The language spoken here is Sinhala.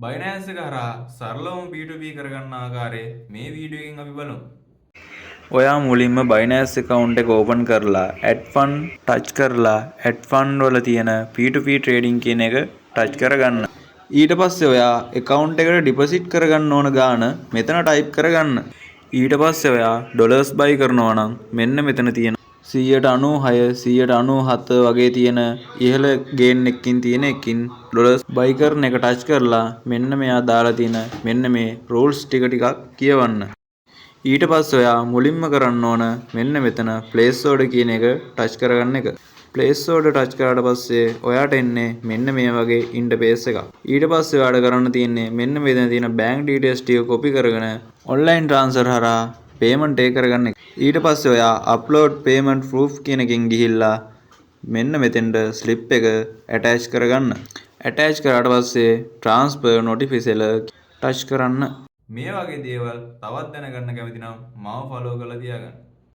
බයිනෑන්ස් එක හරහා සරලවම P2P කරගන්න ආකාරය මේ වීඩියෝ එකෙන් අපි බලමු. ඔයා මුලින්ම Binance account එක open කරලා add fund touch කරලා add fund වල තියෙන P2P trading කියන එක touch කරගන්න. ඊට පස්සේ ඔයා account එකට deposit කරගන්න ඕන ගාණ මෙතන type කරගන්න. ඊට පස්සේ ඔයා dollars buy කරනවා නම් මෙන්න මෙතන තියෙන 196 197 වගේ තියෙන ඉහළ ගේන් එකකින් තියෙන එකකින් ඩොලර්ස් බයි කරන එක ටච් කරලා මෙන්න මෙයා දාලා තියෙන මෙන්න මේ රූල්ස් ටිකක් කියවන්න. ඊට පස්සේ ඔයා මුලින්ම කරන්න ඕන මෙන්න මෙතන ප්ලේස් ඕඩර් කියන එක ටච් කරගන්න එක. ප්ලේස් ඕඩර් ටච් කරාට පස්සේ ඔයාට එන්නේ මෙන්න මේ වගේ ඉන්ටර්ෆේස් එකක්. ඊට පස්සේ ඔයාට කරන්න තියෙන්නේ මෙන්න මෙතන තියෙන බැංක් ඩීටේල්ස් ටික කොපි කරගෙන ඔන්ලයින් ට්‍රාන්ස්ෆර් හරහා පේමන්ට් එක කරගන්න එක. ඊට පස්සේ ඔයා අප්ලෝඩ් පේමන්ට් ප්‍රූෆ් කියන එකෙන් ගිහිල්ලා මෙන්න මෙතෙන්ට ස්ලිප් එක ඇටච් කරගන්න. ඇටච් කරාට පස්සේ ට්‍රාන්ස්ෆර් නොටිෆිකේෂන් ටච් කරන්න. මේ වගේ දේවල් තවත් දැනගන්න කැමති නම් මාව ෆලෝ කරලා තියාගන්න.